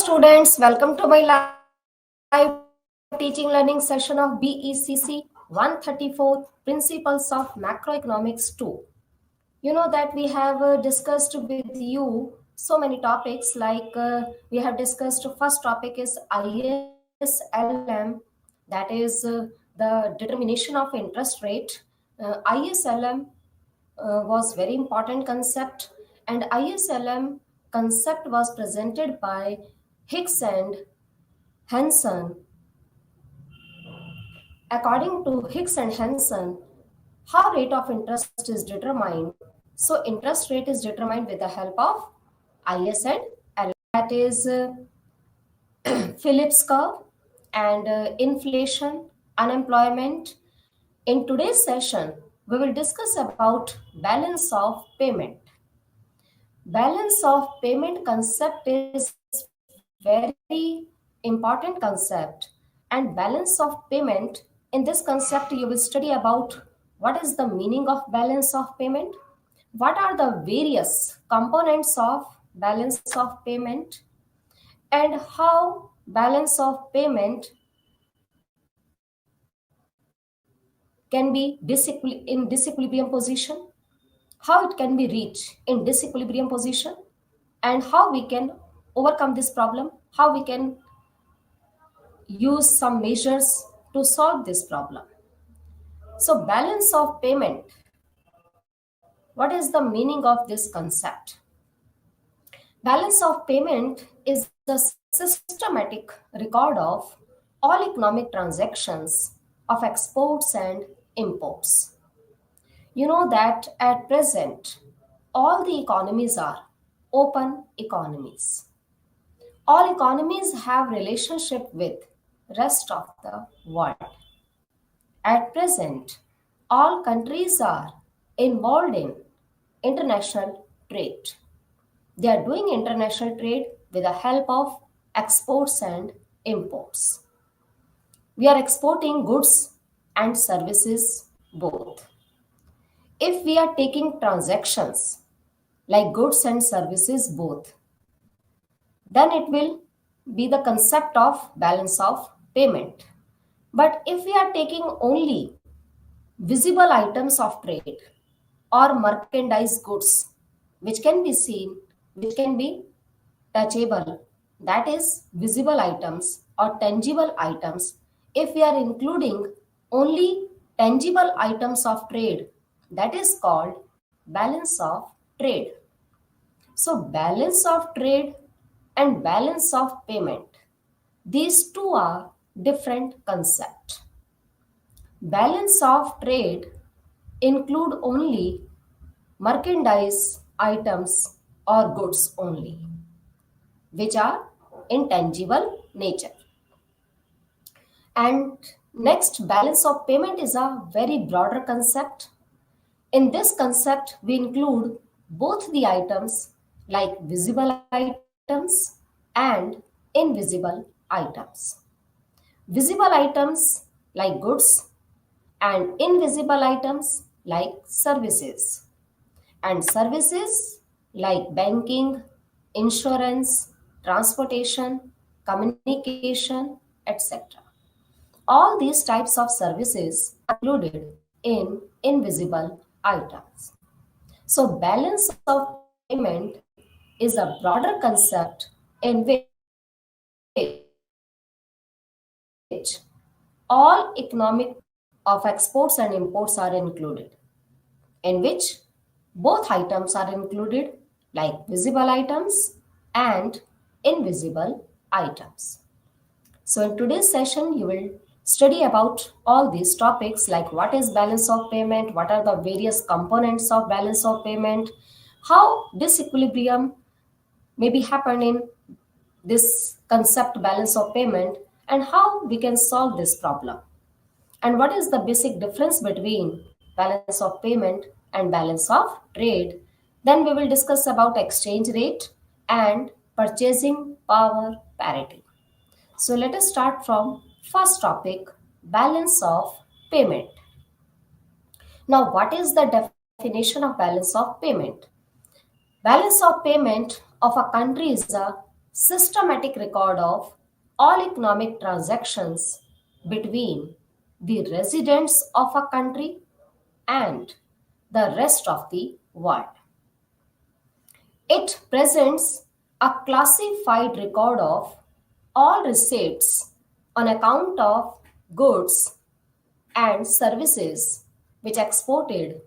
students, welcome to my live teaching learning session of BECC 134 Principles of Macroeconomics-II. You know that we have discussed with you so many topics we have discussed first topic is ISLM, that is the determination of interest rate. ISLM was very important concept, and ISLM concept was presented by Hicks and Hansen. According to Hicks and Hansen, how rate of interest is determined. So interest rate is determined with the help of IS and L. That is Phillips curve and inflation, unemployment. In today's session, we will discuss about balance of payment. Balance of payment concept is very important concept, and balance of payment, in this concept you will study about what is the meaning of balance of payment, what are the various components of balance of payment, and how balance of payment can be in disequilibrium position, how it can be reached in disequilibrium position, and how we can overcome this problem, how we can use some measures to solve this problem. So balance of payment, what is the meaning of this concept? Balance of payment is a systematic record of all economic transactions of exports and imports. You know that at present, all the economies are open economies. All economies have relationship with rest of the world. At present, all countries are involved in international trade. They are doing international trade with the help of exports and imports. We are exporting goods and services both. If we are taking transactions like goods and services both, then it will be the concept of balance of payment. But if we are taking only visible items of trade or merchandise goods, which can be seen, which can be touchable, that is visible items or tangible items, if we are including only tangible items of trade, that is called balance of trade. So balance of trade and balance of payment, these two are different concepts. Balance of trade include only merchandise items or goods only, which are intangible nature. And next, balance of payment is a very broader concept. In this concept, we include both the items like visible items and invisible items. Visible items like goods and invisible items like services. And services like banking, insurance, transportation, communication, etc. All these types of services are included in invisible items. So balance of payment is a broader concept in which all economic of exports and imports are included, in which both items are included like visible items and invisible items. So in today's session, you will study about all these topics like what is balance of payment, what are the various components of balance of payment, how disequilibrium may be happen in this concept balance of payment, and how we can solve this problem. And what is the basic difference between balance of payment and balance of trade? Then we will discuss about exchange rate and purchasing power parity. So let us start from first topic, balance of payment. Now, what is the definition of balance of payment? Balance of payment of a country is a systematic record of all economic transactions between the residents of a country and the rest of the world. It presents a classified record of all receipts on account of goods and services which exported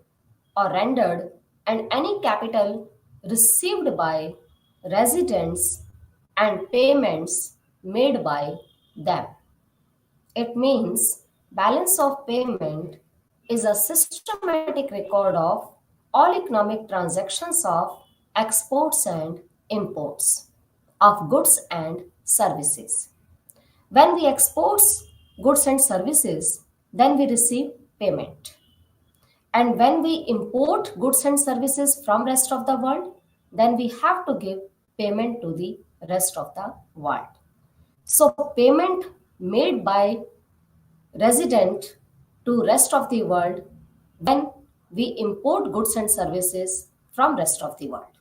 or rendered and any capital received by residents and payments made by them. It means balance of payment is a systematic record of all economic transactions of exports and imports of goods and services. When we export goods and services, then we receive payment. And when we import goods and services from rest of the world, then we have to give payment to the rest of the world. So payment made by resident to rest of the world when we import goods and services from rest of the world.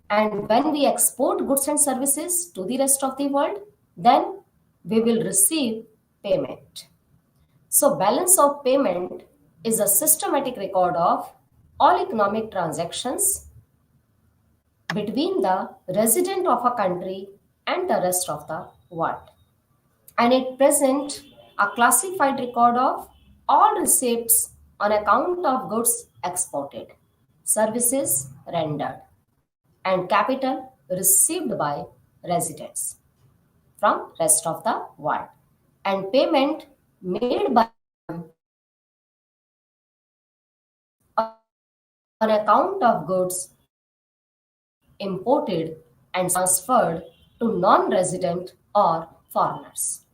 And when we export goods and services to the rest of the world, then we will receive payment. So balance of payment is a systematic record of all economic transactions between the resident of a country and the rest of the world. And it presents a classified record of all receipts on account of goods exported, services rendered, and capital received by residents from rest of the world, and payment made by them on account of goods imported and transferred to non-resident or foreigners.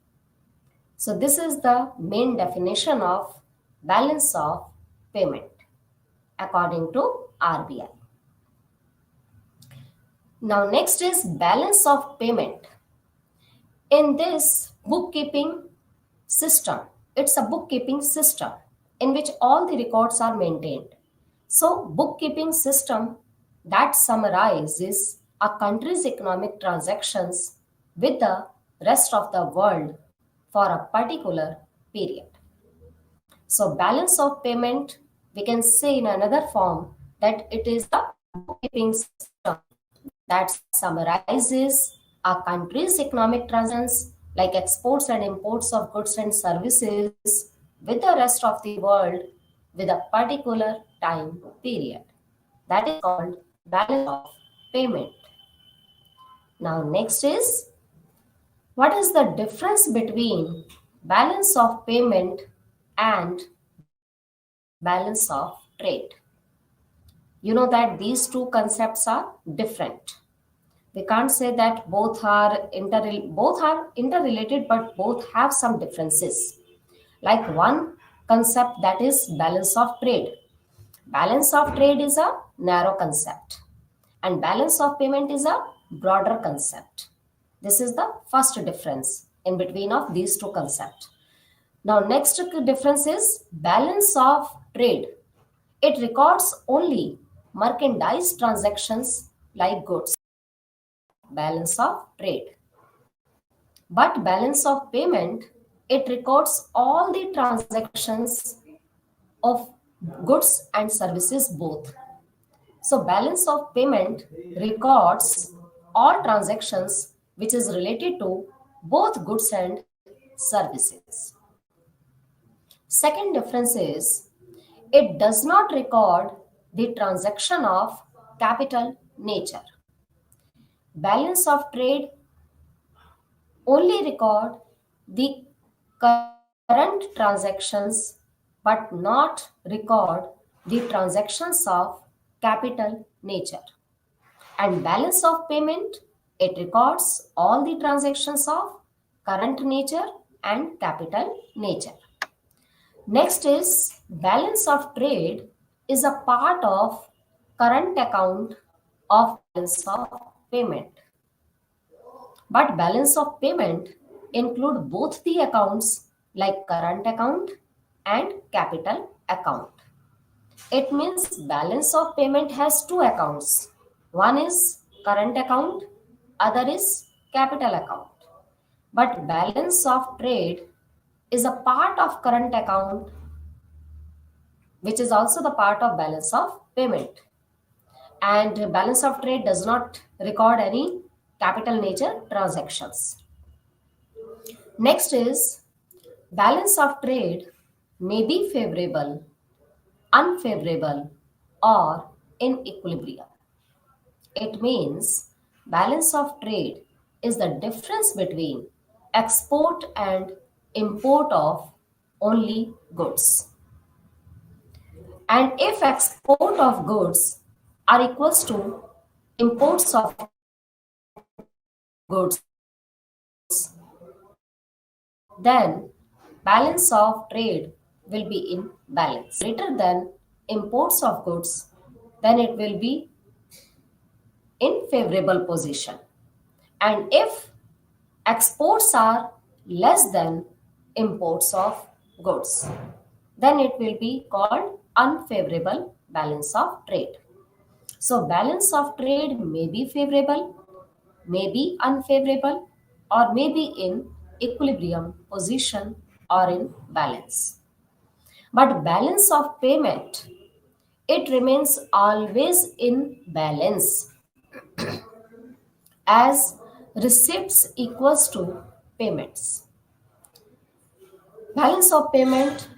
So this is the main definition of balance of payment according to RBI. Now next is balance of payment. In this bookkeeping system, it's a bookkeeping system in which all the records are maintained. So bookkeeping system that summarizes a country's economic transactions with the rest of the world for a particular period. So balance of payment, we can say in another form that it is a bookkeeping system that summarizes a country's economic transactions like exports and imports of goods and services with the rest of the world with a particular time period. That is called balance of payment. Now next is, what is the difference between balance of payment and balance of trade? You know that these two concepts are different. We can't say that both are interrelated, but both have some differences. Like one concept, that is balance of trade. Balance of trade is a narrow concept and balance of payment is a broader concept. This is the first difference in between of these two concepts. Now next difference is balance of trade. It records only merchandise transactions like goods. Balance of trade. But balance of payment, it records all the transactions of goods and services both. So balance of payment records all transactions which is related to both goods and services. Second difference is it does not record the transaction of capital nature. Balance of trade only record the current transactions but not record the transactions of capital nature. And balance of payment, it records all the transactions of current nature and capital nature. Next is balance of trade is a part of current account of balance of payment. But balance of payment include both the accounts like current account and capital account. It means balance of payment has two accounts. One is current account, other is capital account. But balance of trade is a part of current account, which is also the part of balance of payment. And balance of trade does not record any capital nature transactions. Next is balance of trade may be favorable, unfavorable, or in equilibrium. It means balance of trade is the difference between export and import of only goods. And if export of goods are equals to imports of goods, then balance of trade will be in balance. Greater than imports of goods, then it will be in favorable position. And if exports are less than imports of goods, then it will be called unfavorable balance of trade. So balance of trade may be favorable, may be unfavorable, or may be in equilibrium position or in balance. But balance of payment, it remains always in balance as receipts equals to payments. Balance of payment.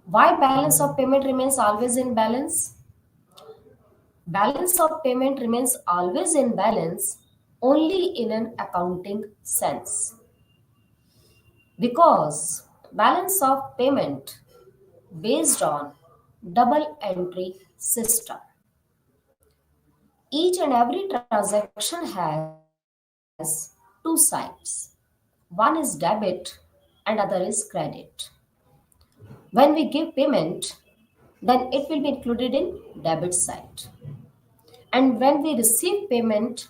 Why balance of payment remains always in balance? Balance of payment remains always in balance only in an accounting sense. Because balance of payment based on double entry system. Each and every transaction has two sides. One is debit and other is credit. When we give payment, then it will be included in debit side. And when we receive payment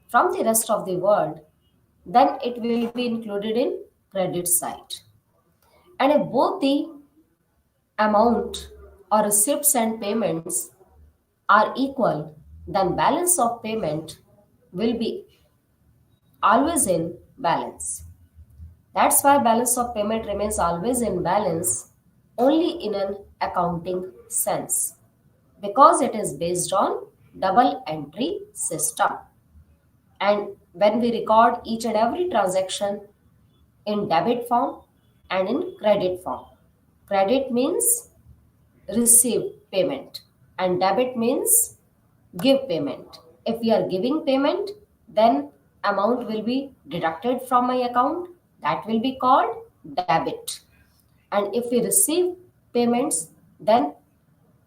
from the rest of the world, then it will be included in credit side. And if both the amount or receipts and payments are equal, then balance of payment will be always in balance. That's why balance of payment remains always in balance only in an accounting sense because it is based on double entry system. And when we record each and every transaction in debit form and in credit form, credit means receive payment and debit means give payment. If we are giving payment, then amount will be deducted from my account, that will be called debit. And if we receive payments, then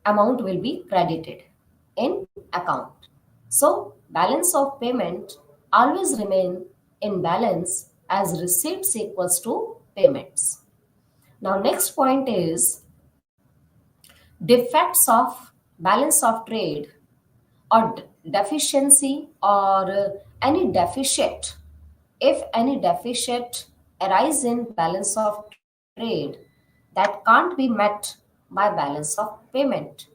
amount will be credited in account. So balance of payment always remain in balance as receipts equals to payments. Now next point is defects of balance of trade or deficiency or any deficit. If any deficit arise in balance of trade that can't be met by balance of payment,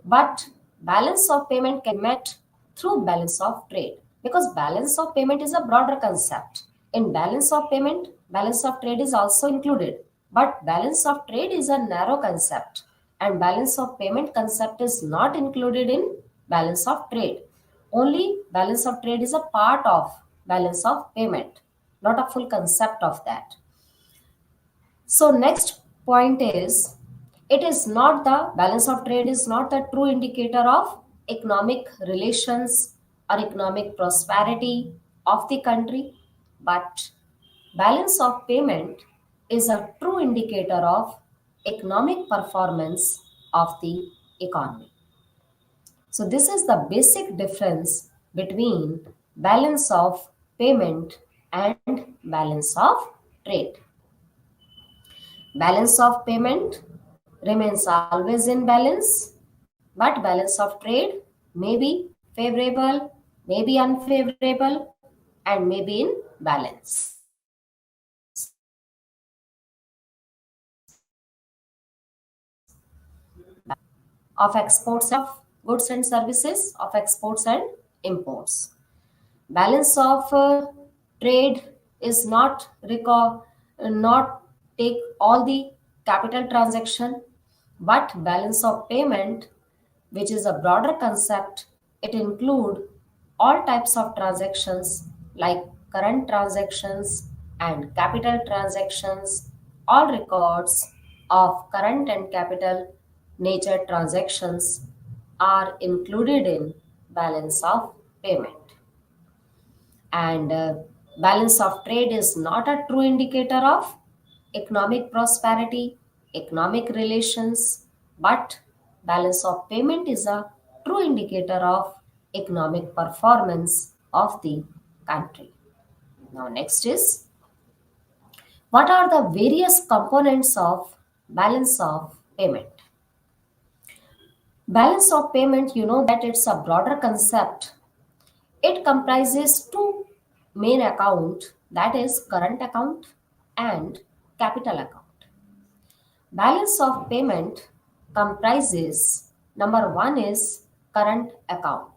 but balance of payment can be met through balance of trade because balance of payment is a broader concept. In balance of payment, balance of trade is also included, but balance of trade is a narrow concept and balance of payment concept is not included in balance of trade. Only balance of trade is a part of balance of payment, not a full concept of that. So next point is it is not the balance of trade is not the true indicator of economic relations or economic prosperity of the country, but balance of payment is a true indicator of economic performance of the economy. So this is the basic difference between balance of payment and balance of trade. Balance of payment remains always in balance, but balance of trade may be favorable, may be unfavorable, and may be in balance. Of exports of goods and services, of exports and imports. Balance of trade is not take all the capital transaction, but balance of payment, which is a broader concept, it include all types of transactions like current transactions and capital transactions. All records of current and capital nature transactions are included in balance of payment. And balance of trade is not a true indicator of economic prosperity, economic relations, but balance of payment is a true indicator of economic performance of the country. Now, next is, what are the various components of balance of payment? Balance of payment, you know that it's a broader concept. It comprises two main account, that is current account and capital account. Balance of payment comprises, number 1 is current account,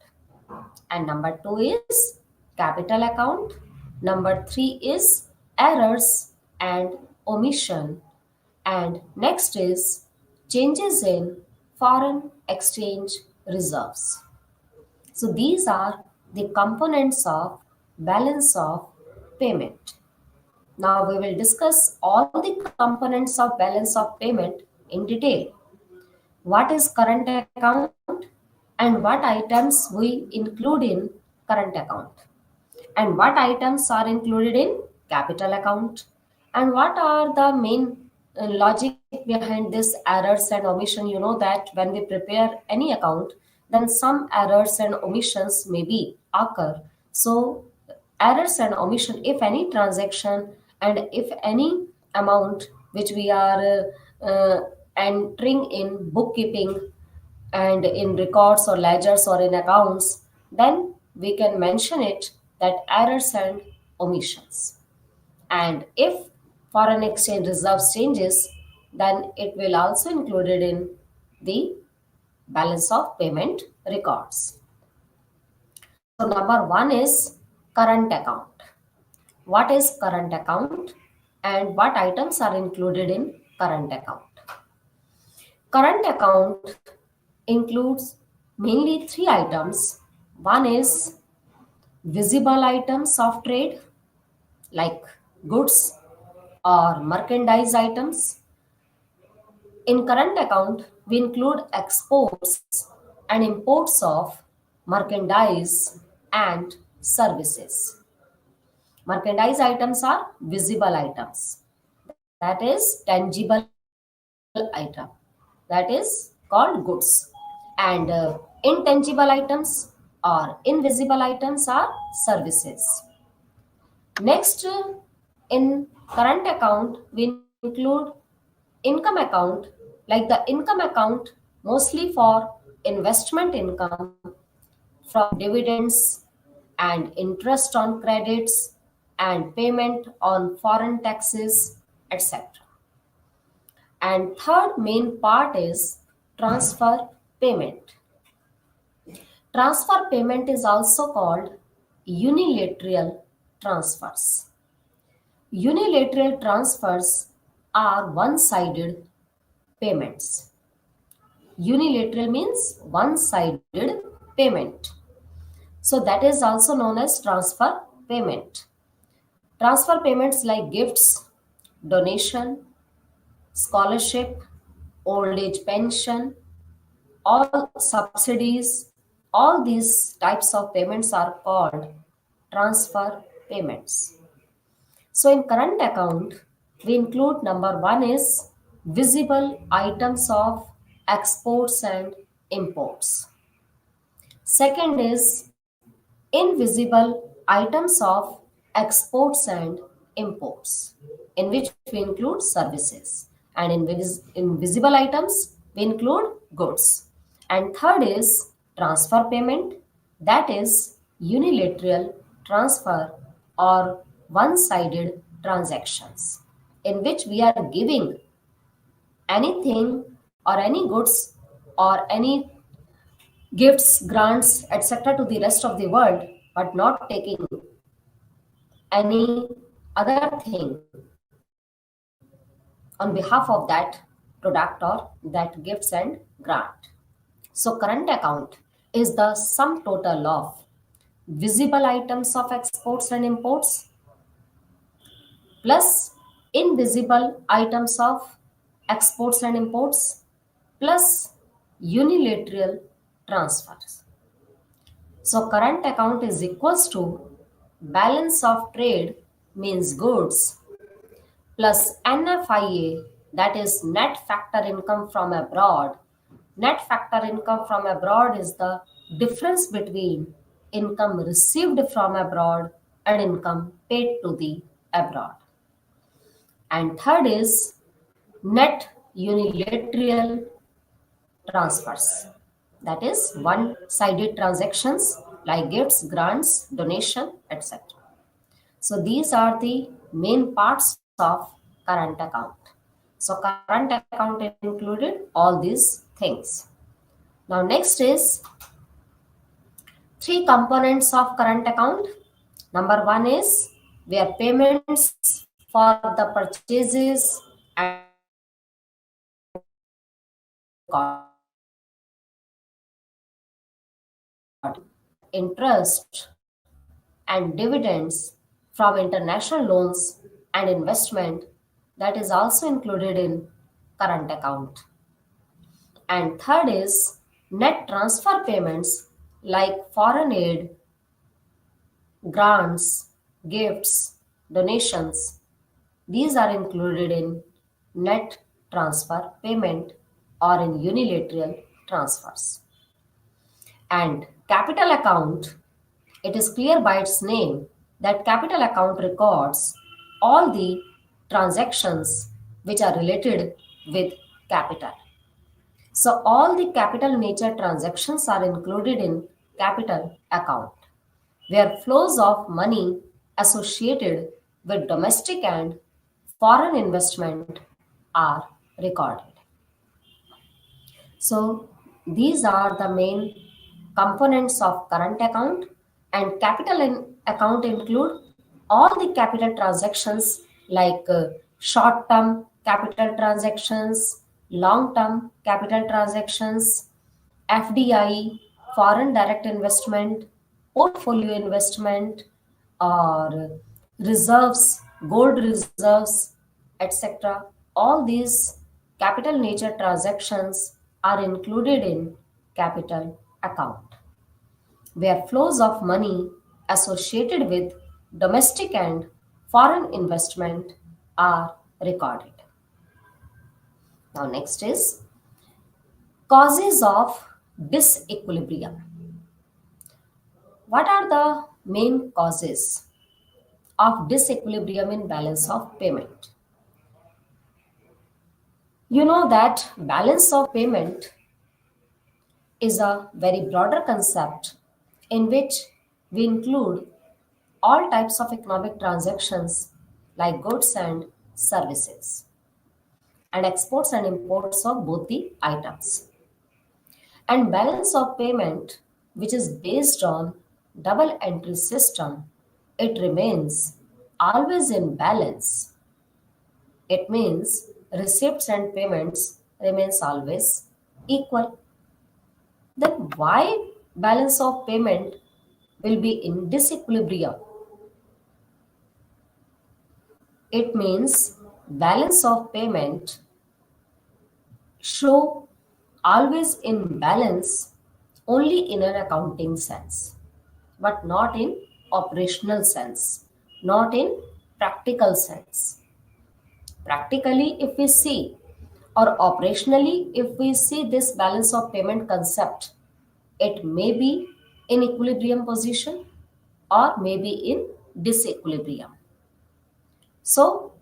and number 2 is capital account, number 3 is errors and omission, and next is changes in foreign exchange reserves. So these are the components of balance of payment. Now we will discuss all the components of balance of payment in detail. What is current account and what items we include in current account, and what items are included in capital account, and what are the main logic behind this errors and omission. You know that when we prepare any account, then some errors and omissions may be occur. So errors and omission, if any transaction and if any amount which we are entering in bookkeeping and in records or ledgers or in accounts, then we can mention it that errors and omissions. And if foreign exchange reserves changes, then it will also included in the balance of payment records. So number 1 is current account. What is current account and what items are included in current account? Current account includes mainly three items. One is visible items of trade like goods or merchandise items. In current account, we include exports and imports of merchandise and services. Merchandise items are visible items, that is tangible item, that is called goods, and intangible items or invisible items are services. Next, in current account, we include income account, like the income account mostly for investment income from dividends and interest on credits and payment on foreign taxes, etc. And third main part is transfer payment. Transfer payment is also called unilateral transfers. Unilateral transfers are one-sided payments. Unilateral means one-sided payment. So that is also known as transfer payment. Transfer payments like gifts, donation, scholarship, old age pension, all subsidies, all these types of payments are called transfer payments. So in current account, we include number 1 is visible items of exports and imports. Second is invisible items of exports and imports, in which we include services. And in invisible items, we include goods. And third is transfer payment, that is unilateral transfer or one-sided transactions, in which we are giving anything or any goods or any gifts, grants, etc. to the rest of the world, but not taking any other thing on behalf of that product or that gifts and grant. So, current account is the sum total of visible items of exports and imports plus invisible items of exports and imports plus unilateral transfers. So current account is equals to balance of trade means goods plus NFIA, that is net factor income from abroad. Net factor income from abroad is the difference between income received from abroad and income paid to the abroad. And third is net unilateral transfers. That is one-sided transactions like gifts, grants, donation, etc. So these are the main parts of current account. So current account included all these things. Now next is three components of current account. Number one is where payments for the purchases and goods are recorded. Interest and dividends from international loans and investment, that is also included in current account. And third is net transfer payments like foreign aid, grants, gifts, donations. These are included in net transfer payment or in unilateral transfers. And capital account, it is clear by its name that capital account records all the transactions which are related with capital. So all the capital nature transactions are included in capital account, where flows of money associated with domestic and foreign investment are recorded. So these are the main components of current account, and account include all the capital transactions like short-term capital transactions, long-term capital transactions, FDI, foreign direct investment, portfolio investment, or reserves, gold reserves, etc. All these capital nature transactions are included in capital account, where flows of money associated with domestic and foreign investment are recorded. Now, next is causes of disequilibrium. What are the main causes of disequilibrium in balance of payment? You know that balance of payment is a very broader concept in which we include all types of economic transactions like goods and services and exports and imports of both the items. And balance of payment, which is based on double entry system, it remains always in balance. It means receipts and payments remains always equal. Then why balance of payment will be in disequilibrium? It means balance of payment show always in balance only in an accounting sense, but not in operational sense, not in practical sense. Practically, if we see, or operationally, if we see this balance of payment concept, it may be in equilibrium position or maybe in disequilibrium. So,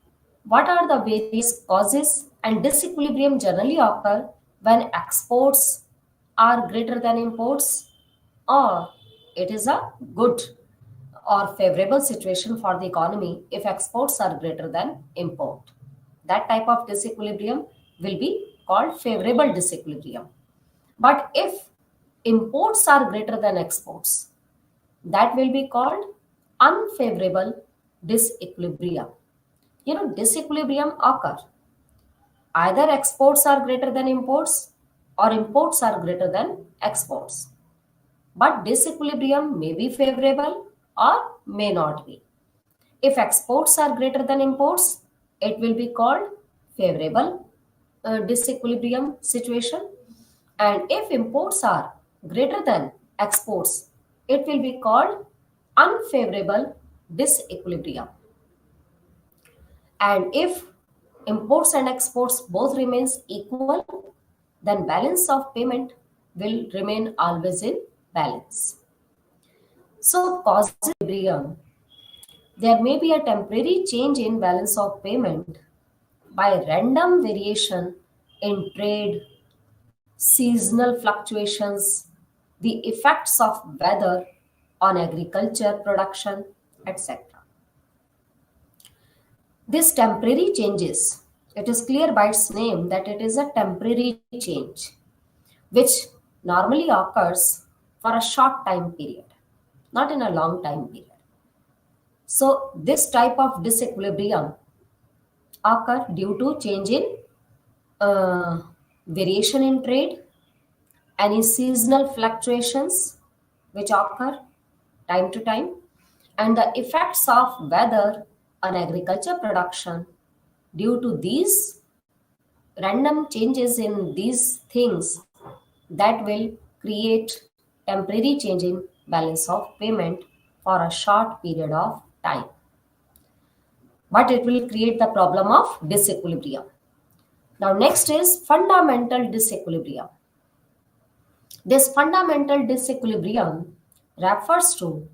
what are the various causes? And disequilibrium generally occur when exports are greater than imports, or it is a good or favorable situation for the economy if exports are greater than import. That type of disequilibrium will be called favorable disequilibrium. But if imports are greater than exports, that will be called unfavorable disequilibrium. Disequilibrium occur either exports are greater than imports or imports are greater than exports. But disequilibrium may be favorable or may not be. If exports are greater than imports, it will be called favorable disequilibrium situation. And if imports are greater than exports, it will be called unfavorable disequilibrium. And if imports and exports both remains equal, then balance of payment will remain always in balance. So causes equilibrium, there may be a temporary change in balance of payment by random variation in trade, seasonal fluctuations, the effects of weather on agriculture production, etc. This temporary changes, it is clear by its name that it is a temporary change which normally occurs for a short time period, not in a long time period. So this type of disequilibrium occur due to change in uh, variation in trade, any seasonal fluctuations which occur time to time, and the effects of weather on agriculture production. Due to these random changes in these things, that will create temporary change in balance of payment for a short period of time, but it will create the problem of disequilibrium. Now next is fundamental disequilibrium. This fundamental disequilibrium refers to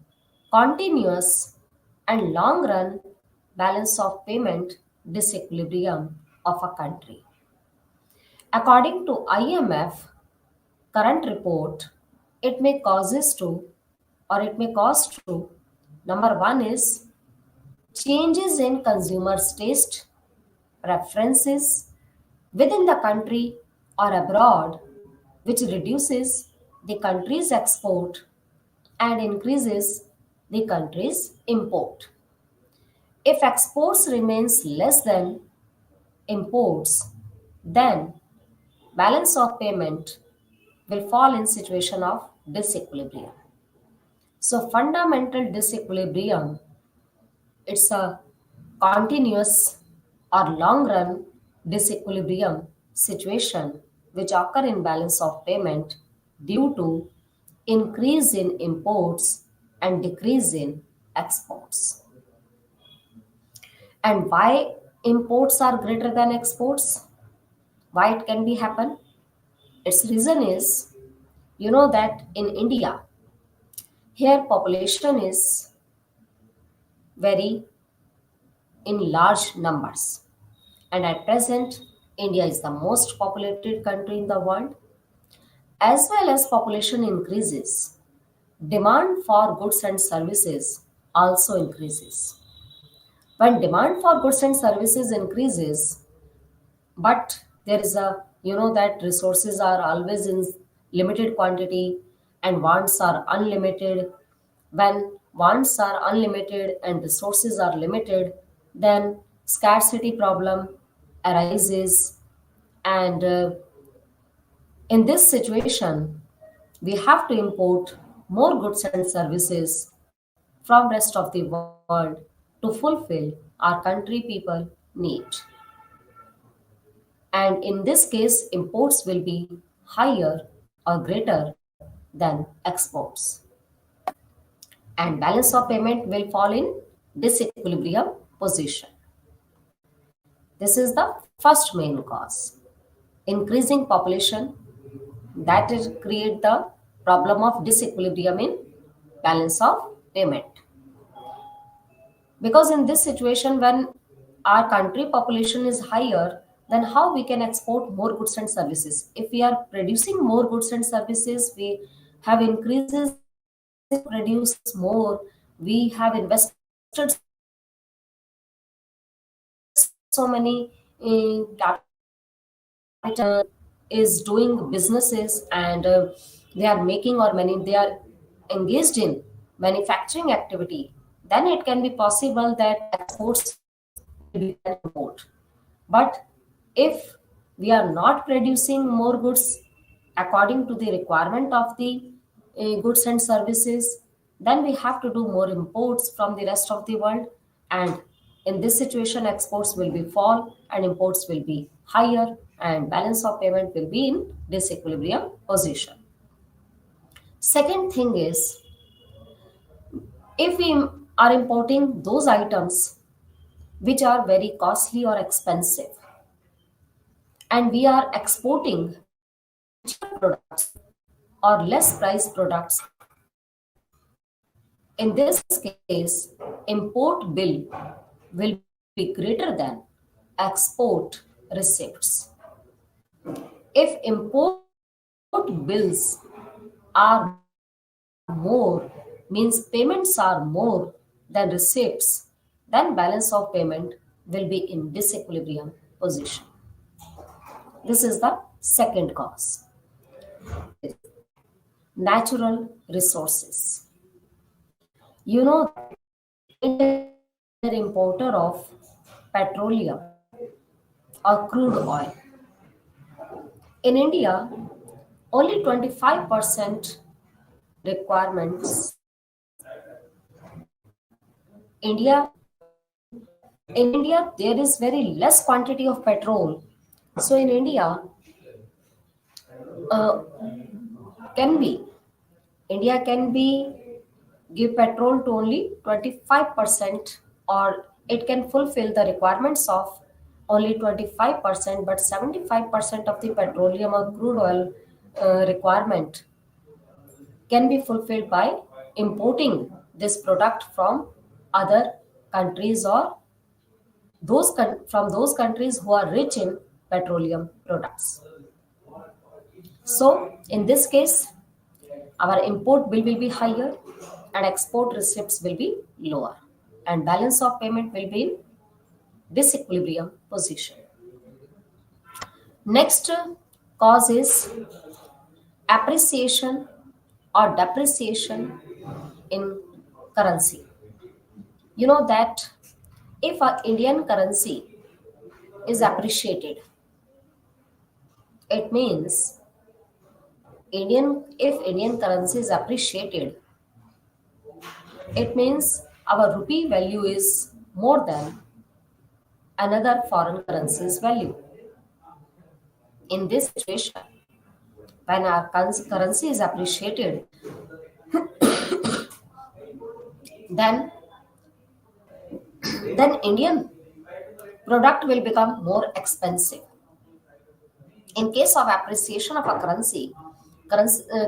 continuous and long run balance of payment disequilibrium of a country. According to IMF current report, it may causes to or it may cause to: number one is changes in consumers' taste, preferences within the country or abroad, which reduces the country's export and increases the country's import. If exports remains less than imports, then balance of payment will fall in situation of disequilibrium. So fundamental disequilibrium, it's a continuous or long run disequilibrium situation which occur in balance of payment due to increase in imports and decrease in exports. And why imports are greater than exports? Why it can be happen? Its reason is, that in India, here population is very in large numbers. And at present, India is the most populated country in the world. As well as population increases, demand for goods and services also increases. When demand for goods and services increases, but there is a, that resources are always in limited quantity and wants are unlimited. When wants are unlimited and resources are limited, then scarcity problem arises. And in this situation, we have to import more goods and services from rest of the world to fulfill our country people need. And in this case, imports will be higher or greater than exports. And balance of payment will fall in disequilibrium position. This is the first main cause. Increasing population, that is create the problem of disequilibrium in balance of payment. Because in this situation, when our country population is higher, then how we can export more goods and services? If we are producing more goods and services, we have increases produce more, we have invested so many capital is doing businesses, and they are making or many they are engaged in manufacturing activity, then it can be possible that exports will be than import. But if we are not producing more goods according to the requirement of the goods and services, then we have to do more imports from the rest of the world. And in this situation, exports will be fall and imports will be higher, and balance of payment will be in disequilibrium position. Second thing is, if we are importing those items which are very costly or expensive, and we are exporting cheaper products or less priced products, in this case, import bill will be greater than export receipts. If import bills are more, means payments are more than receipts, then balance of payment will be in disequilibrium position. This is the second cause. Third is natural resources. You know that India is a major importer of petroleum or crude oil. In India, only 25% requirements. India in India there is very less quantity of petrol. So in India, uh, can be India can be give petrol to only 25%, or it can fulfill the requirements of only 25%, but 75% of the petroleum or crude oil requirement can be fulfilled by importing this product from other countries, or from those countries who are rich in petroleum products. So in this case, our import bill will be higher and export receipts will be lower, and balance of payment will be in disequilibrium position. Next cause is appreciation or depreciation in currency. You know that if our Indian currency is appreciated, it means if Indian currency is appreciated, it means our rupee value is more than another foreign currency's value. In this situation, when our currency is appreciated, then Indian product will become more expensive. In case of appreciation of a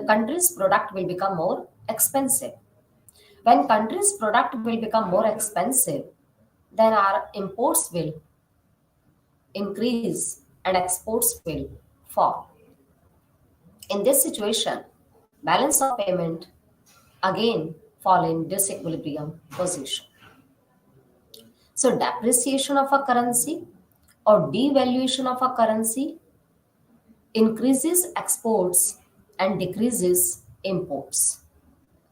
country's product will become more expensive. When country's product will become more expensive, then our imports will increase and exports will fall. In this situation, balance of payment again fall in disequilibrium position. So depreciation of a currency or devaluation of a currency increases exports and decreases imports.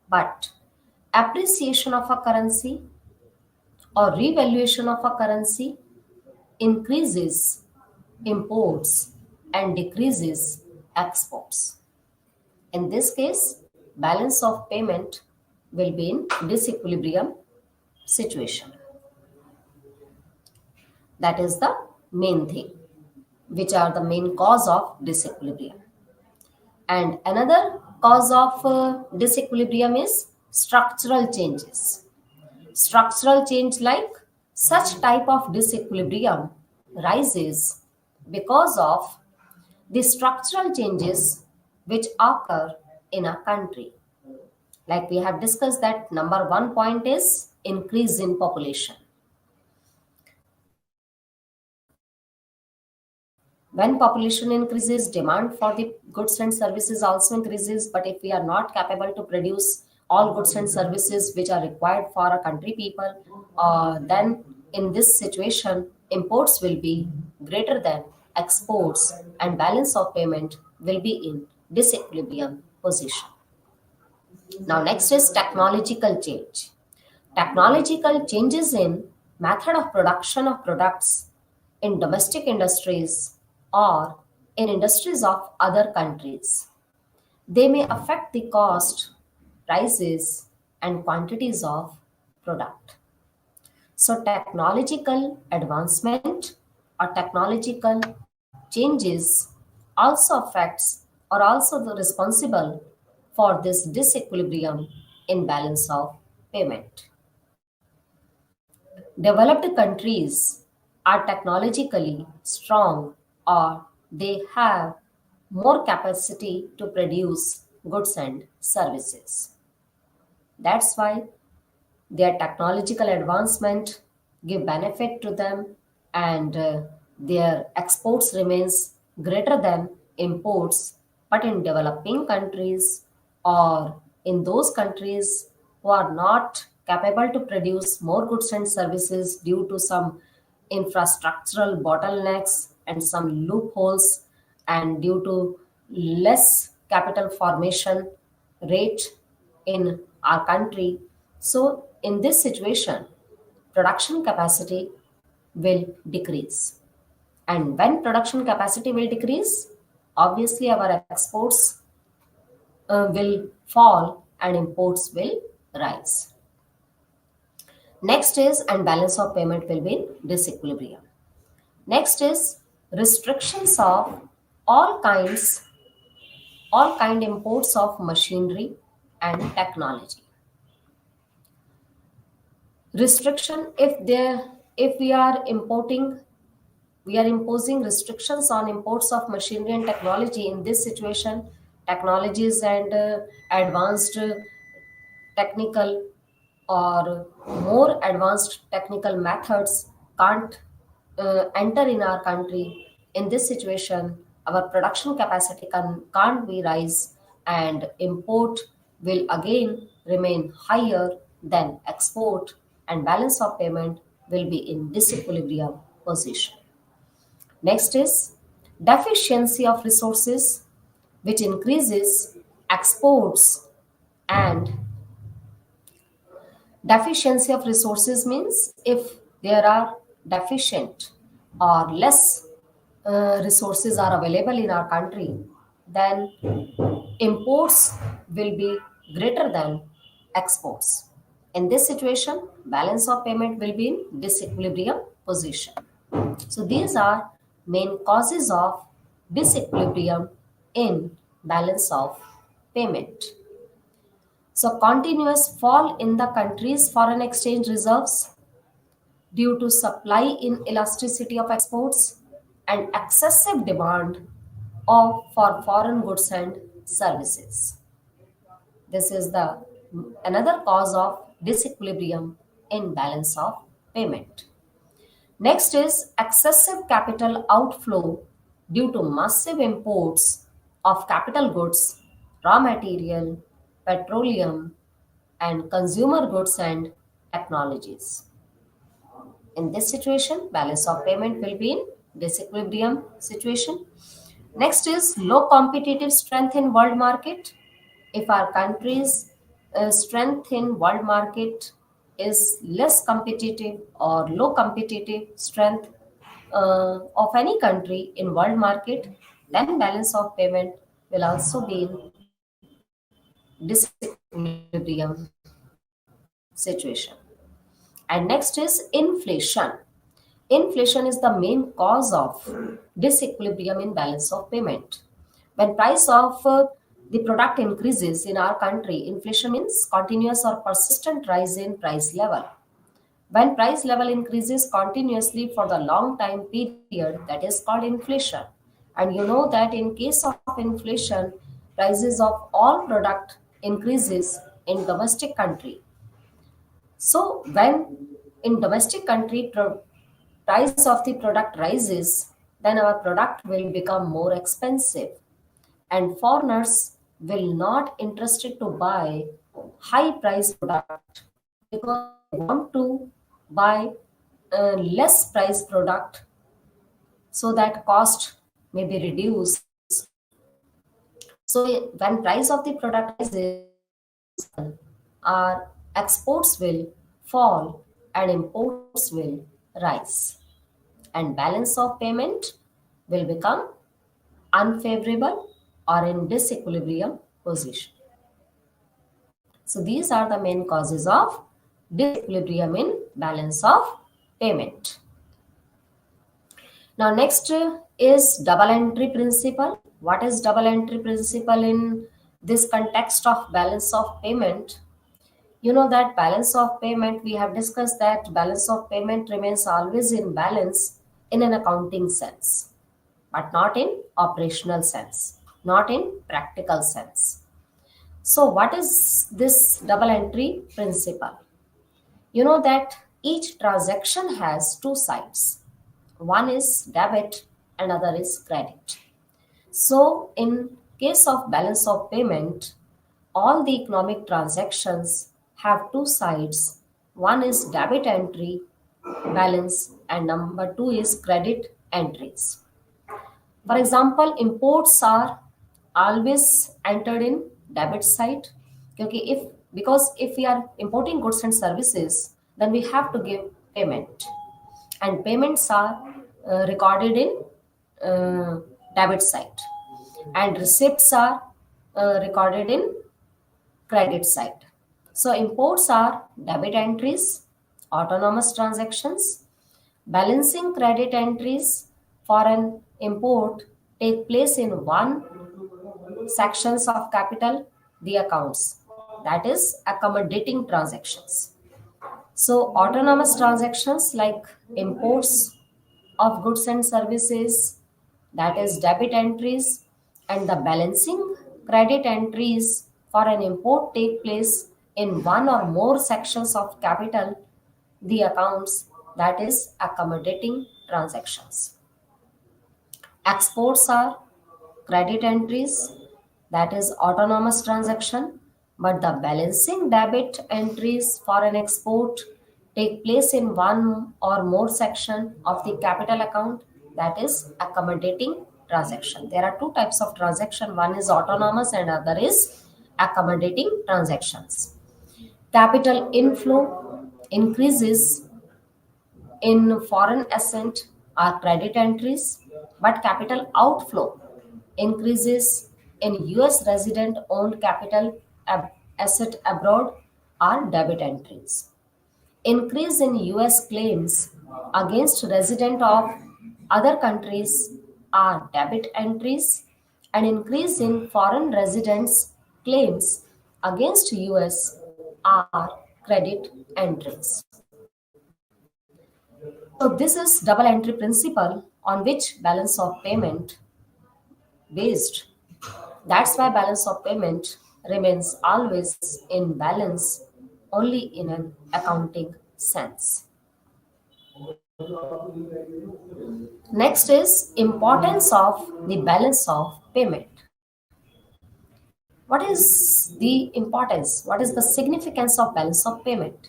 But appreciation of a currency or revaluation of a currency increases imports and decreases exports. In this case, balance of payment will be in disequilibrium situation. That is the main thing, which are the main cause of disequilibrium. And another cause of disequilibrium is structural changes. Structural change, like such type of disequilibrium rises because of the structural changes which occur in a country. Like we have discussed, that number one point is increase in population. When population increases, demand for the goods and services also increases. But if we are not capable to produce all goods and services which are required for a country people, then in this situation, imports will be greater than exports, and balance of payment will be in disequilibrium position. Now, next is technological change. Technological changes in method of production of products in domestic industries or in industries of other countries. They may affect the cost, prices, and quantities of product. So technological advancement or technological changes also affects or also the responsible for this disequilibrium in balance of payment. Developed countries are technologically strong or they have more capacity to produce goods and services. That's why their technological advancement give benefit to them and their exports remains greater than imports. But in developing countries or in those countries who are not capable to produce more goods and services due to some infrastructural bottlenecks and some loopholes and due to less capital formation rate in our country. So, in this situation, production capacity will decrease. And when production capacity will decrease, obviously our exports will fall and imports will rise. Next is, and balance of payment will be in disequilibrium. Next is restrictions of all kinds, all kind imports of machinery and technology. Restriction, if we are importing, we are imposing restrictions on imports of machinery and technology. In this situation, technologies and advanced technical or more advanced technical methods can't enter in our country. In this situation, our production capacity can't be rise and import will again remain higher than export and balance of payment will be in disequilibrium position. Next is deficiency of resources, which increases exports. And deficiency of resources means if there are deficient or less resources are available in our country, then imports will be greater than exports. In this situation, balance of payment will be in disequilibrium position. So these are main causes of disequilibrium in balance of payment. So continuous fall in the country's foreign exchange reserves due to supply inelasticity of exports and excessive demand for foreign goods and services. This is the another cause of disequilibrium in balance of payment. Next is excessive capital outflow due to massive imports of capital goods, raw material, petroleum, and consumer goods and technologies. In this situation, balance of payment will be in disequilibrium situation. Next is low competitive strength in world market. If our country's strength in world market is less competitive or low competitive strength of any country in world market, then balance of payment will also be in disequilibrium situation. And next is inflation. Inflation is the main cause of disequilibrium in balance of payment. When price of the product increases in our country, inflation means continuous or persistent rise in price level. When price level increases continuously for the long time period, that is called inflation. And you know that in case of inflation, prices of all product increases in domestic country. So when in domestic country price of the product rises, then our product will become more expensive and foreigners will not interested to buy high price product because they want to buy a less price product so that cost may be reduced. So When price of the product rises, our exports will fall and imports will rise, and balance of payment will become unfavorable or in disequilibrium position. So these are the main causes of disequilibrium in balance of payment. Now next is double entry principle. What is double entry principle in this context of balance of payment? You know that balance of payment, we have discussed that balance of payment remains always in balance in an accounting sense, but not in operational sense, not in practical sense. So what is this double entry principle? You know that each transaction has two sides. One is debit and other is credit. So in case of balance of payment, all the economic transactions have two sides. One is debit entry balance and number two is credit entries. For example, imports are always entered in debit side. Okay, if we are importing goods and services, then we have to give payment, and payments are recorded in uh, debit side, and receipts are recorded in credit side. So imports are debit entries, autonomous transactions. Balancing credit entries for an import take place in one sections of capital, the accounts. That is accommodating transactions. So autonomous transactions like imports of goods and services, that is debit entries, and the balancing credit entries for an import take place in one or more sections of capital, the accounts, that is accommodating transactions. Exports are credit entries, that is autonomous transaction, but the balancing debit entries for an export take place in one or more section of the capital account, that is accommodating transaction. There are two types of transaction, one is autonomous and other is accommodating transactions. Capital inflow increases in foreign asset are credit entries, but capital outflow increases in US resident owned capital asset abroad are debit entries. Increase in US claims against resident of other countries are debit entries, and increase in foreign residents claims against US are credit entries. So this is double entry principle on which balance of payment based. That's why balance of payment remains always in balance only in an accounting sense. Next is importance of the balance of payment. What is the importance? What is the significance of balance of payment?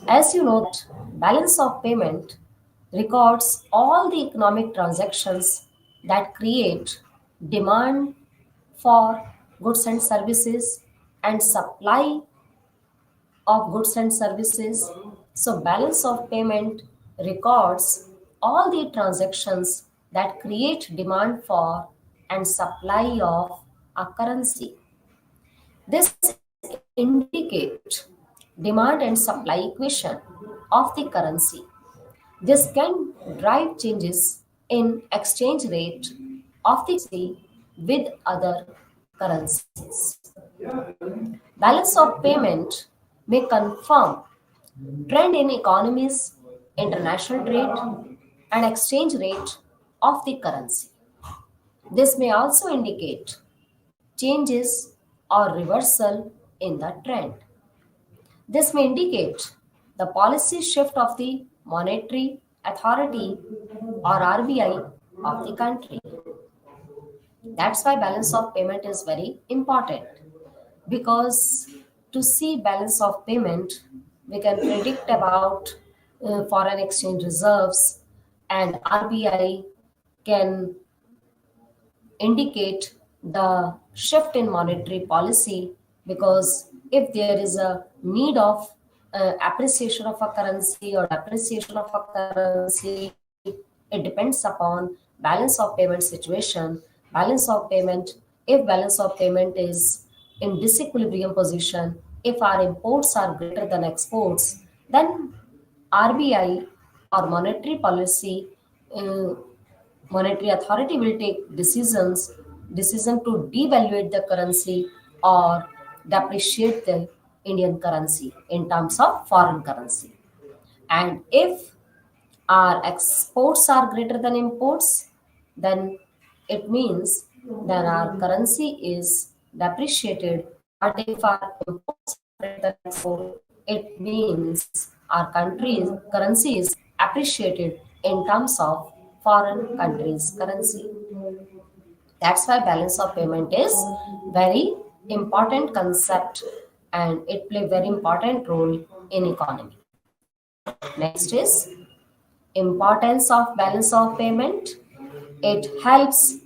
As you know, that balance of payment records all the economic transactions that create demand for goods and services and supply of goods and services. So, balance of payment records all the transactions that create demand for and supply of a currency. This indicate demand and supply equation of the currency. This can drive changes in exchange rate of the currency with other currencies. Balance of payment may confirm trend in economies, international trade, and exchange rate of the currency. This may also indicate changes or reversal in the trend. This may indicate the policy shift of the monetary authority or RBI of the country. That's why balance of payment is very important, because to see balance of payment, we can predict about foreign exchange reserves, and RBI can indicate the shift in monetary policy, because if there is a need of appreciation of a currency or depreciation of a currency, it depends upon balance of payment situation. Balance of payment, if balance of payment is in disequilibrium position, if our imports are greater than exports, then RBI or monetary authority will take decision to devaluate the currency or depreciate the Indian currency in terms of foreign currency. And if our exports are greater than imports, then it means that our currency is depreciated. But if our imports are greater than export, it means our country's currency is appreciated in terms of foreign countries' currency. That's why balance of payment is very important concept and it play very important role in economy. Next is importance of balance of payment. It helps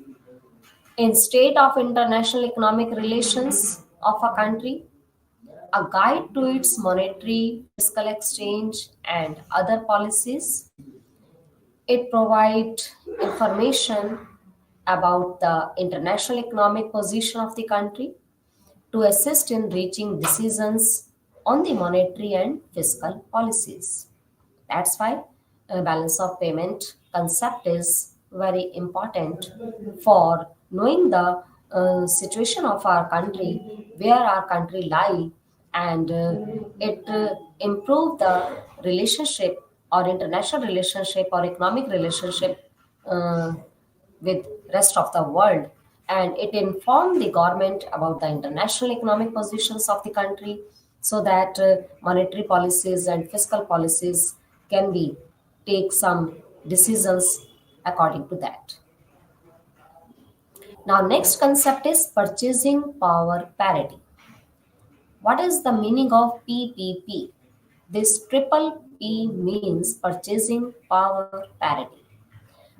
in state of international economic relations of a country, a guide to its monetary, fiscal exchange, and other policies. It provides information about the international economic position of the country to assist in reaching decisions on the monetary and fiscal policies. That's why balance of payment concept is very important for knowing the situation of our country, where our country lie, and it improve the relationship or international relationship or economic relationship uh, with rest of the world, and it informed the government about the international economic positions of the country, so that monetary policies and fiscal policies can be take some decisions according to that. Now next concept is purchasing power parity. What is the meaning of PPP? This triple P means purchasing power parity.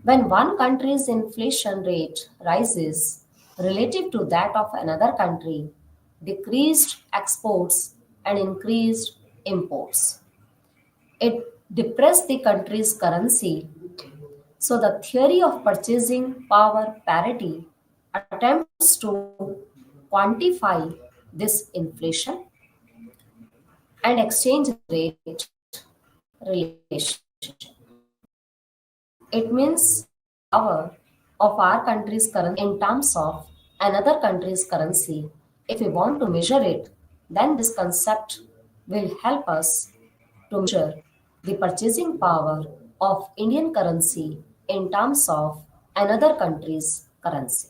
When one country's inflation rate rises relative to that of another country, decreased exports and increased imports, it depressed the country's currency. So, the theory of purchasing power parity attempts to quantify this inflation and exchange rate relationship. It means power of our country's currency in terms of another country's currency. If we want to measure it, then this concept will help us to measure the purchasing power of Indian currency in terms of another country's currency.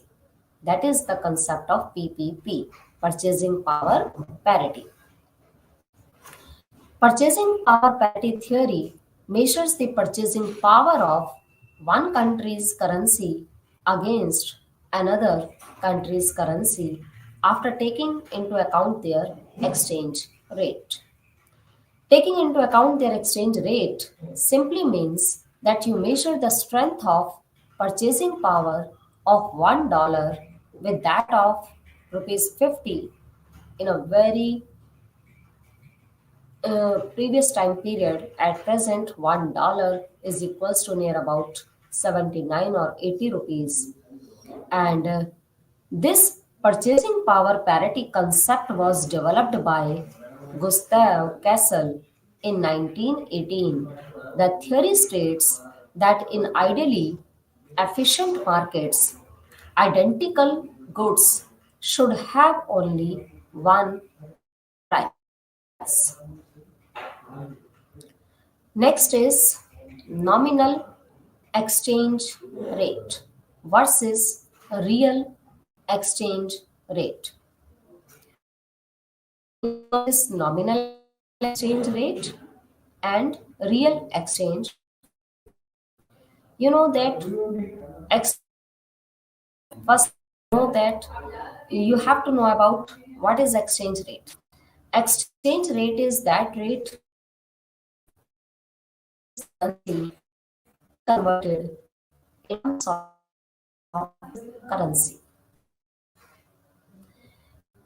That is the concept of PPP, purchasing power parity. Purchasing power parity theory measures the purchasing power of one country's currency against another country's currency after taking into account their exchange rate. Taking into account their exchange rate simply means that you measure the strength of purchasing power of $1 with that of rupees 50 in a very previous time period. At present, $1 is equals to near about 79 or 80 rupees. And this purchasing power parity concept was developed by Gustav Cassel in 1918. The theory states that in ideally efficient markets, identical goods should have only one price. Next is nominal exchange rate versus real exchange rate. This nominal exchange rate and real exchange rate. You know that first know that you have to know about what is exchange rate. Exchange rate is that rate currency converted in terms of currency.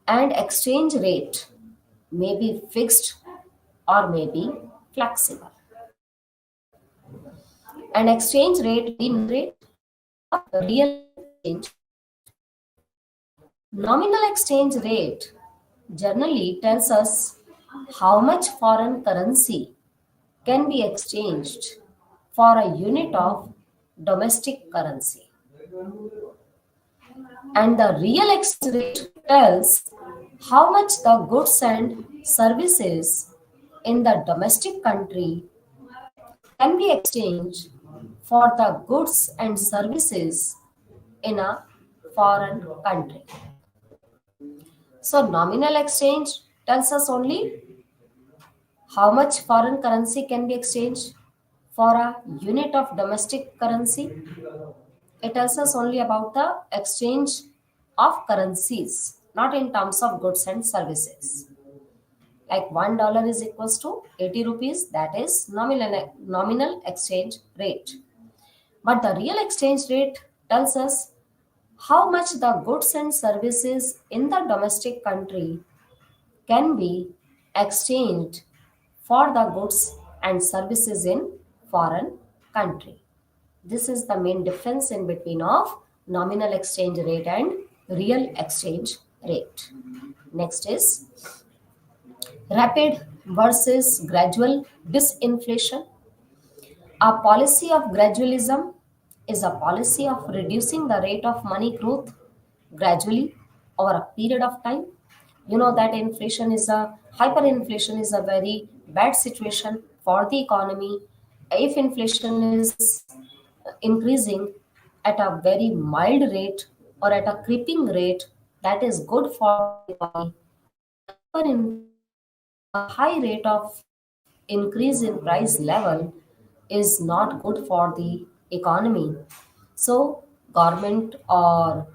And exchange rate may be fixed or may be flexible. And exchange rate may be nominal rate or real exchange rate. Nominal exchange rate generally tells us how much foreign currency can be exchanged for a unit of domestic currency. And the real exchange rate tells how much the goods and services in the domestic country can be exchanged for the goods and services in a foreign country. So, nominal exchange tells us only how much foreign currency can be exchanged for a unit of domestic currency. It tells us only about the exchange of currencies, not in terms of goods and services. Like $1 is equals to 80 rupees, that is nominal exchange rate. But the real exchange rate tells us how much the goods and services in the domestic country can be exchanged for the goods and services in foreign country. This is the main difference in between of nominal exchange rate and real exchange rate. Next is rapid versus gradual disinflation. A policy of gradualism is a policy of reducing the rate of money growth gradually over a period of time. You know that inflation is a hyperinflation is a very bad situation for the economy. If inflation is increasing at a very mild rate or at a creeping rate, that is good for the economy. But hyperinflation, a high rate of increase in price level is not good for the economy. So, government or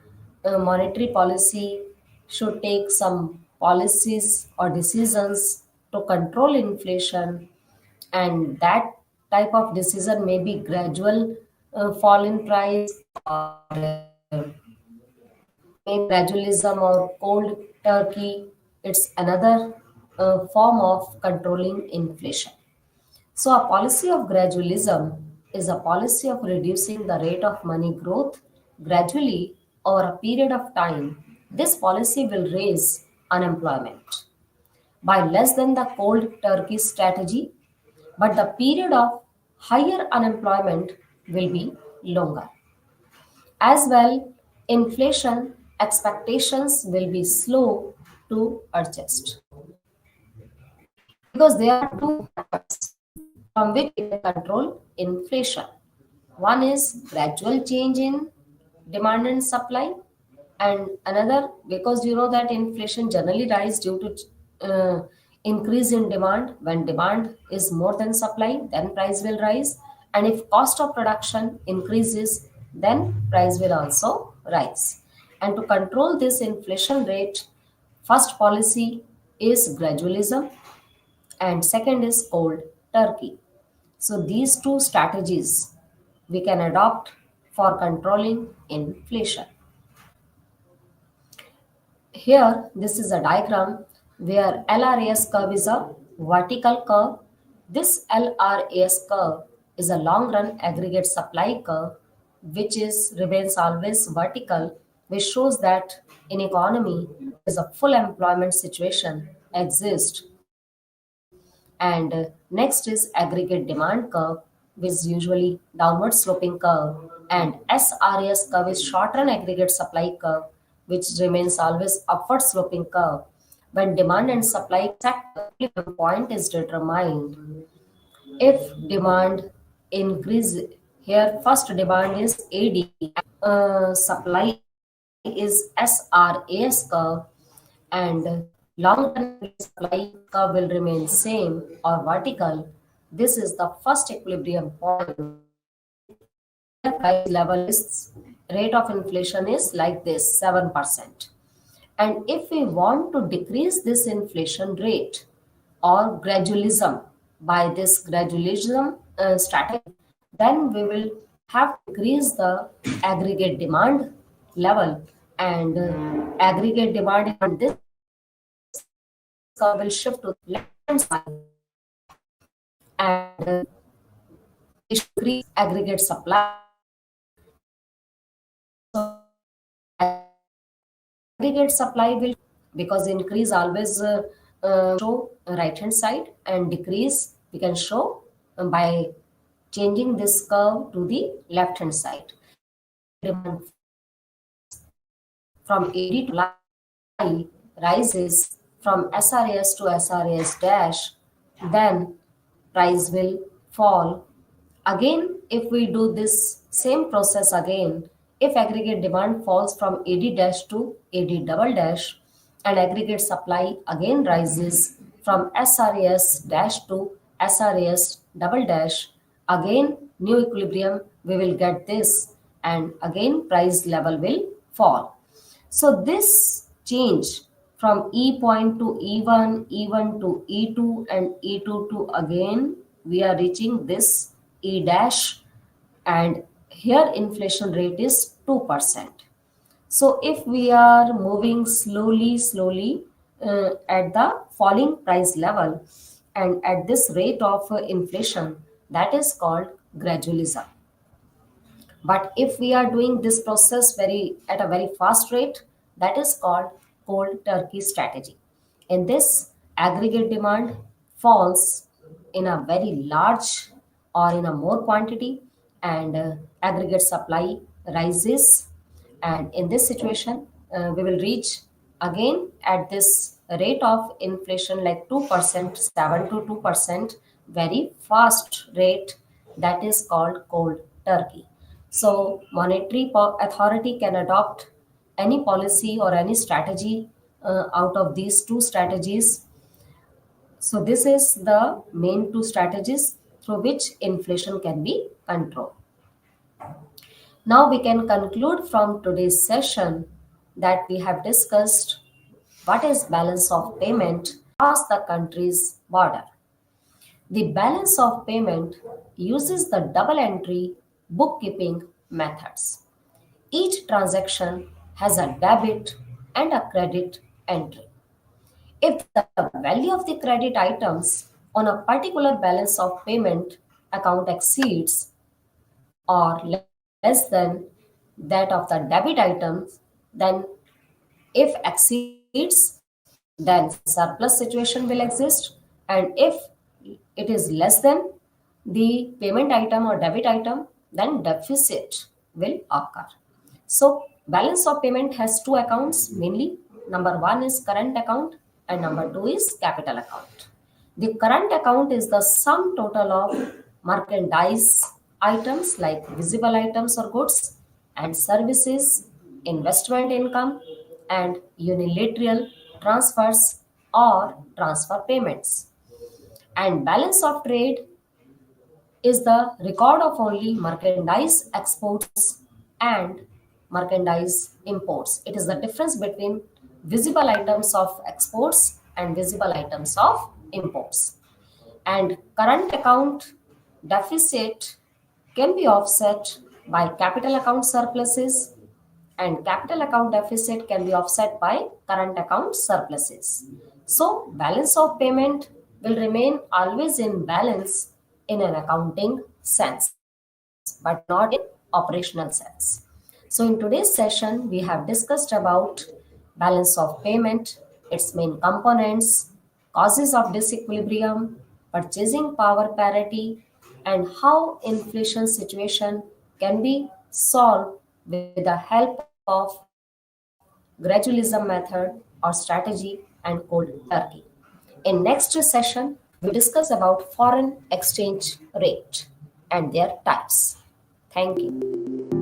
monetary policy should take some policies or decisions to control inflation, and that type of decision may be gradual fall in price maybe gradualism or cold turkey. It's another form of controlling inflation. So, a policy of gradualism is a policy of reducing the rate of money growth gradually over a period of time. This policy will raise unemployment by less than the cold turkey strategy, but the period of higher unemployment will be longer. As well, inflation expectations will be slow to adjust because there are two factors from which we can control inflation. One is gradual change in demand and supply, and another because you know that inflation generally rise due to increase in demand. When demand is more than supply, then price will rise, and if cost of production increases, then price will also rise. And to control this inflation rate, first policy is gradualism and second is cold turkey. So these two strategies we can adopt for controlling inflation. Here, this is a diagram where LRAS curve is a vertical curve. This LRAS curve is a long run aggregate supply curve which is remains always vertical, which shows that in economy there is a full employment situation exists. And next is aggregate demand curve, which is usually downward sloping curve. And SRAS curve is short run aggregate supply curve, which remains always upward sloping curve. When demand and supply sector point is determined, if demand increase here, first demand is AD, supply is SRAS curve, and long-term supply curve will remain same or vertical. This is the first equilibrium point where price level is rate of inflation is like this 7%. And if we want to decrease this inflation rate or gradualism by this gradualism strategy, then we will have to increase the aggregate demand level and aggregate demand in this curve will shift to the left hand side, and we should increase aggregate supply. So aggregate supply will, because increase always show right hand side, and decrease we can show by changing this curve to the left hand side. Demand from AD to supply rises from SRAS to SRAS dash, then price will fall. Again, if we do this same process again, if aggregate demand falls from AD dash to AD double dash, and aggregate supply again rises from SRAS dash to SRAS double dash, again new equilibrium we will get this, and again price level will fall. So this change from E point to E1, E1 to E2, and E2 to again we are reaching this E dash, and here inflation rate is 2%. So if we are moving slowly at the falling price level and at this rate of inflation, that is called gradualism. But if we are doing this process very at a very fast rate, that is called cold turkey strategy. In this, aggregate demand falls in a very large or in a more quantity, and aggregate supply rises, and in this situation we will reach again at this rate of inflation like 2%, 7 to 2%, very fast rate, that is called cold turkey. So monetary authority can adopt any policy or any strategy out of these two strategies. So this is the main two strategies through which inflation can be controlled. Now we can conclude from today's session that we have discussed what is balance of payment across the country's border. The balance of payment uses the double entry bookkeeping methods. Each transaction has a debit and a credit entry. If the value of the credit items on a particular balance of payment account exceeds or less than that of the debit items, then if exceeds, then surplus situation will exist, and if it is less than the payment item or debit item, then deficit will occur. So balance of payment has two accounts mainly. Number one is current account, and number two is capital account. The current account is the sum total of merchandise items like visible items or goods and services, investment income, and unilateral transfers or transfer payments. And balance of trade is the record of only merchandise exports and merchandise imports. It is the difference between visible items of exports and visible items of imports. And current account deficit can be offset by capital account surpluses, and capital account deficit can be offset by current account surpluses. So balance of payment will remain always in balance in an accounting sense, but not in operational sense. So in today's session, we have discussed about balance of payment, its main components, causes of disequilibrium, purchasing power parity, and how inflation situation can be solved with the help of gradualism method or strategy and cold turkey. In next session, we will discuss about foreign exchange rate and their types. Thank you.